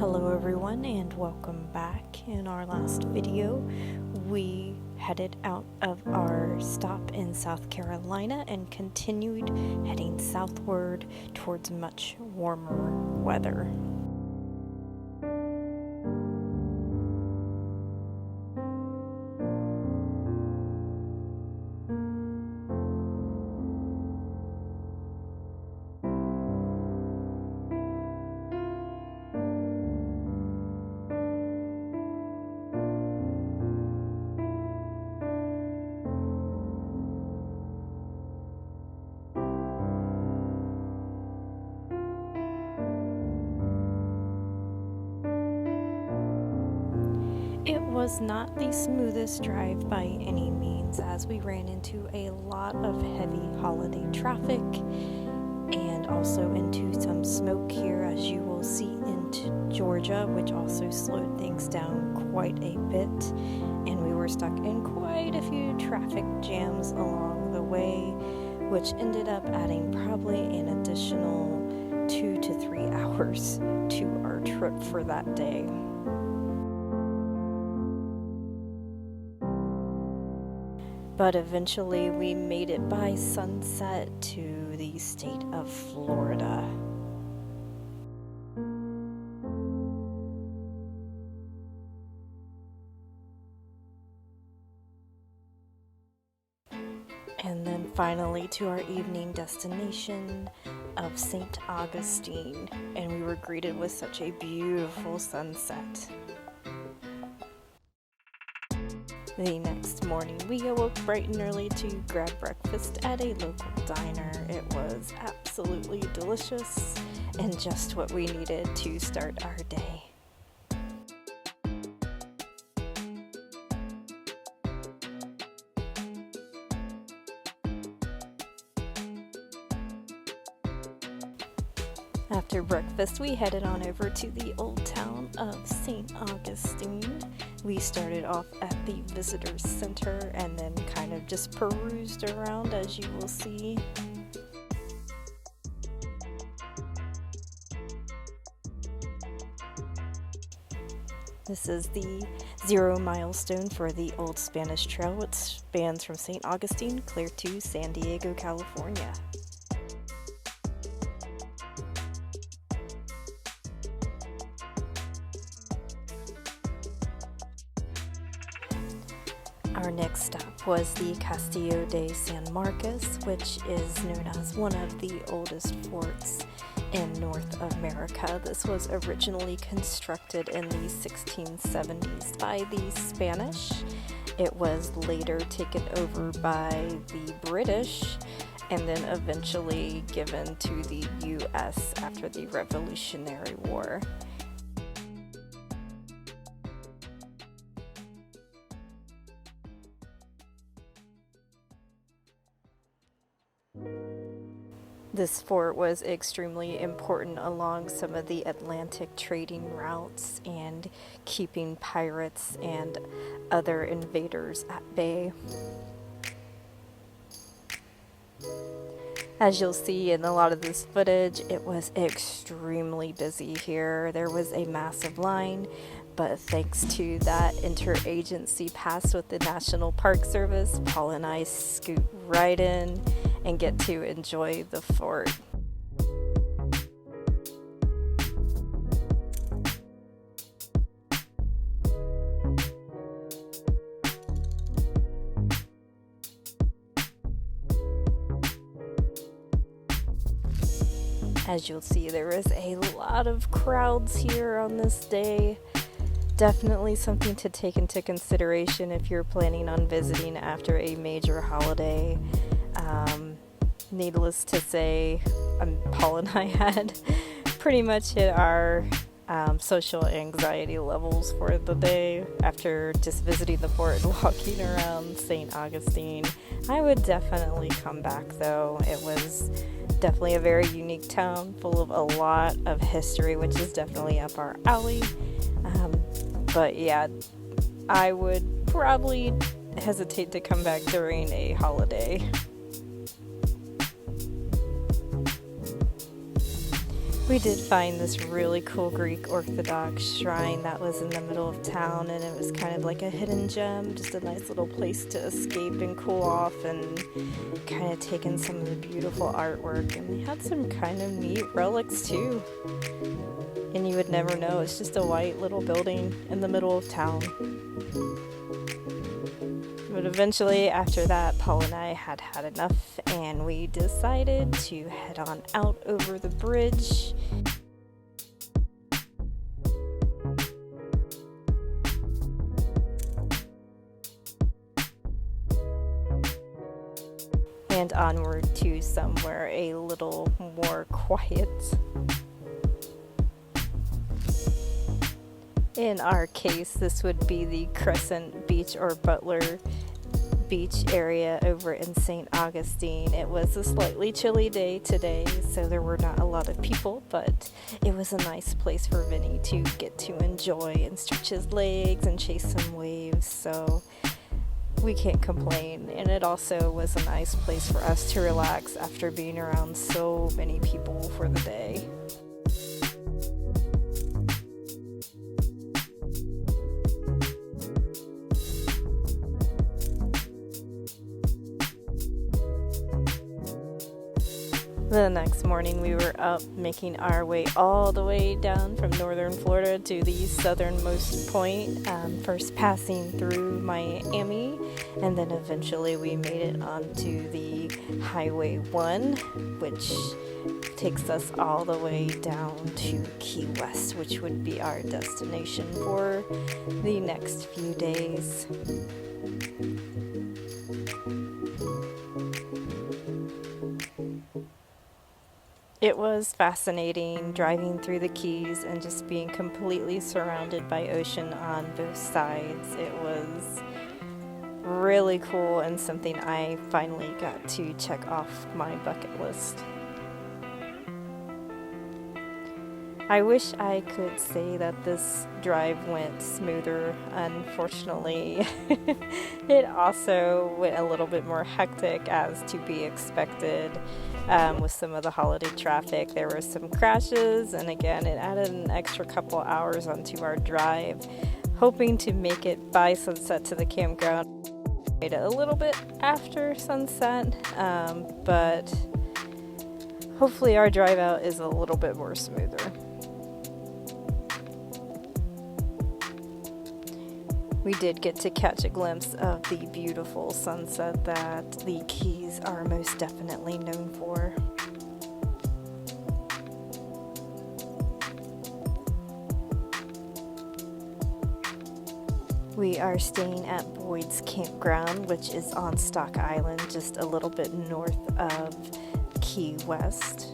Hello everyone and welcome back. In our last video, we headed out of our stop in South Carolina and continued heading southward towards much warmer weather. It was not the smoothest drive by any means, as we ran into a lot of heavy holiday traffic and also into some smoke here, as you will see, into Georgia, which also slowed things down quite a bit, and we were stuck in quite a few traffic jams along the way, which ended up adding probably an additional 2 to 3 hours to our trip for that day. But eventually we made it by sunset to the state of Florida. And then finally to our evening destination of St Augustine, and we were greeted with such a beautiful sunset. The next morning, we awoke bright and early to grab breakfast at a local diner. It was absolutely delicious and just what we needed to start our day. After breakfast, we headed on over to the old town of St Augustine. We started off at the visitor center and then kind of just perused around, as you will see. This is the 0 milestone for the Old Spanish Trail, which spans from St Augustine clear to San Diego, California. Our next stop was the Castillo de San Marcos, which is known as one of the oldest forts in North America. This was originally constructed in the 1670s by the Spanish. It was later taken over by the British and then eventually given to the U.S. after the Revolutionary War. This fort was extremely important along some of the Atlantic trading routes and keeping pirates and other invaders at bay. As you'll see in a lot of this footage, it was extremely busy here. There was a massive line, but thanks to that interagency pass with the National Park Service, Paul and I scoot right in and get to enjoy the fort. As you'll see, there is a lot of crowds here on this day. Definitely something to take into consideration if you're planning on visiting after a major holiday. Needless to say, Paul and I had pretty much hit our social anxiety levels for the day after just visiting the fort and walking around St. Augustine. I would definitely come back though. It was definitely a very unique town full of a lot of history, which is definitely up our alley. But yeah, I would probably hesitate to come back during a holiday. We did find this really cool Greek Orthodox shrine that was in the middle of town, and it was kind of like a hidden gem, just a nice little place to escape and cool off and kind of take in some of the beautiful artwork. And they had some kind of neat relics too. And you would never know, it's just a white little building in the middle of town. But eventually, after that, Paul and I had had enough, and we decided to head on out over the bridge. And onward to somewhere a little more quiet. In our case, this would be the Crescent Beach or Butler Beach area over in St. Augustine. It was a slightly chilly day today, so there were not a lot of people, but it was a nice place for Vinny to get to enjoy and stretch his legs and chase some waves, so we can't complain. And it also was a nice place for us to relax after being around so many people for the day. The next morning we were up, making our way all the way down from northern Florida to the southernmost point, first passing through Miami, and then eventually we made it onto the Highway 1, which takes us all the way down to Key West, which would be our destination for the next few days. It was fascinating driving through the Keys and just being completely surrounded by ocean on both sides. It was really cool and something I finally got to check off my bucket list. I wish I could say that this drive went smoother. Unfortunately, it also went a little bit more hectic, as to be expected. With some of the holiday traffic, there were some crashes, and again, it added an extra couple hours onto our drive, hoping to make it by sunset to the campground. Made it a little bit after sunset, but hopefully our drive out is a little bit more smoother. We did get to catch a glimpse of the beautiful sunset that the Keys are most definitely known for. We are staying at Boyd's Campground, which is on Stock Island, just a little bit north of Key West.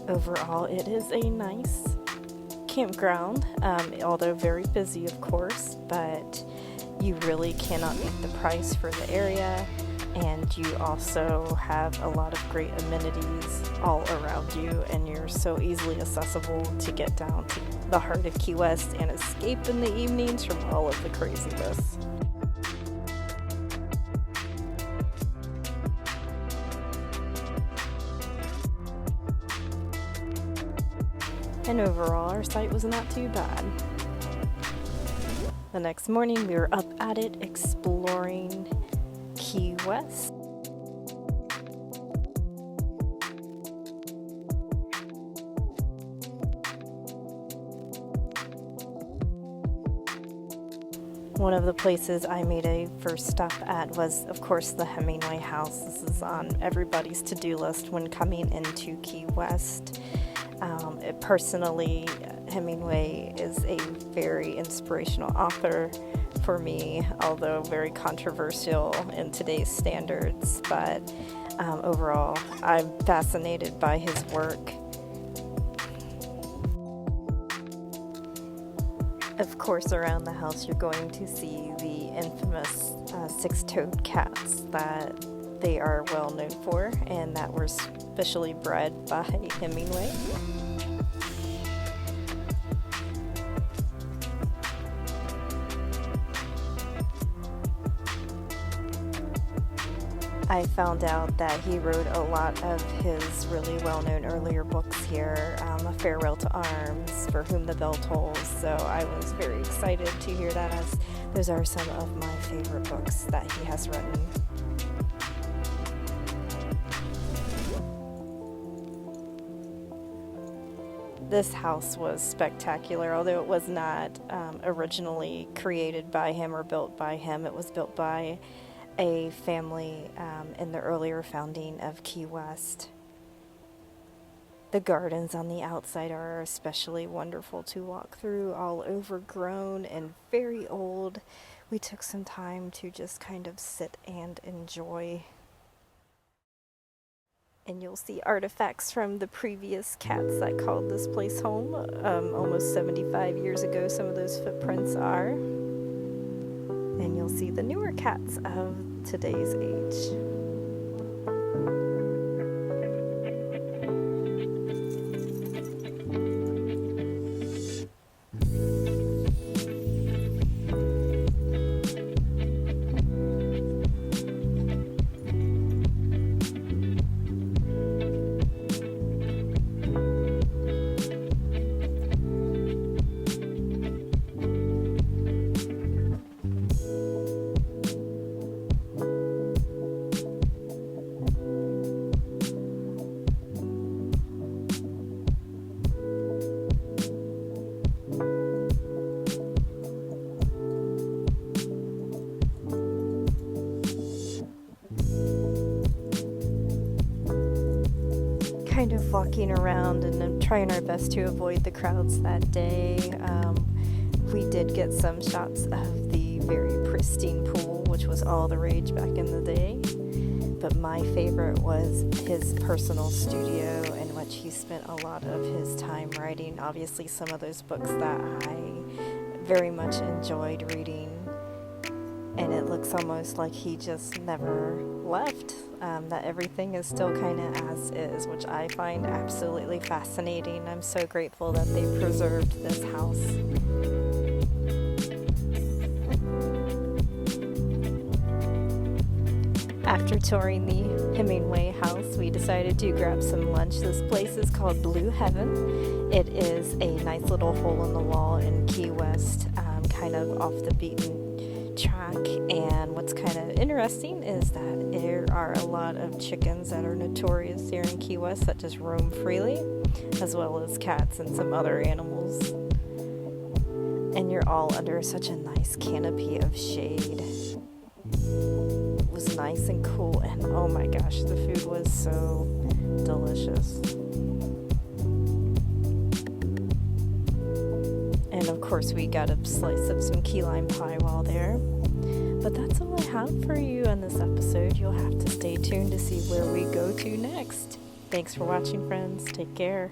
Overall, it is a nice campground, although very busy, of course, but you really cannot beat the price for the area, and you also have a lot of great amenities all around you, and you're so easily accessible to get down to the heart of Key West and escape in the evenings from all of the craziness. And overall, our site was not too bad. The next morning, we were up at it exploring Key West. One of the places I made a first stop at was, of course, the Hemingway house. This is on everybody's to-do list when coming into Key West. Personally, Hemingway is a very inspirational author for me, although very controversial in today's standards. But overall, I'm fascinated by his work. Of course, around the house, you're going to see the infamous six-toed cats that they are well known for, and that were specially bred by Hemingway. I found out that he wrote a lot of his really well-known earlier books here, A Farewell to Arms, For Whom the Bell Tolls, so I was very excited to hear that, as those are some of my favorite books that he has written. This house was spectacular, although it was not originally created by him or built by him. It was built by a family in the earlier founding of Key West. The gardens on the outside are especially wonderful to walk through, all overgrown and very old. We took some time to just kind of sit and enjoy. And you'll see artifacts from the previous cats that called this place home almost 75 years ago. Some of those footprints are. And you'll see the newer cats of today's age. Kind of walking around and trying our best to avoid the crowds that day. We did get some shots of the very pristine pool, which was all the rage back in the day. But my favorite was his personal studio, in which he spent a lot of his time writing. Obviously, some of those books that I very much enjoyed reading. And it looks almost like he just never left, that everything is still kind of as is, which I find absolutely fascinating. I'm so grateful that they preserved this house. After touring the Hemingway house, we decided to grab some lunch. This place is called Blue Heaven. It is a nice little hole in the wall in Key West, kind of off the beaten track. And what's kind of interesting is that there are a lot of chickens that are notorious here in Key West that just roam freely, as well as cats and some other animals. And you're all under such a nice canopy of shade. It was nice and cool, and oh my gosh, the food was so delicious. And of course we got a slice of some key lime pie while there. But that's all I have for you in this episode. You'll have to stay tuned to see where we go to next. Thanks for watching, friends. Take care.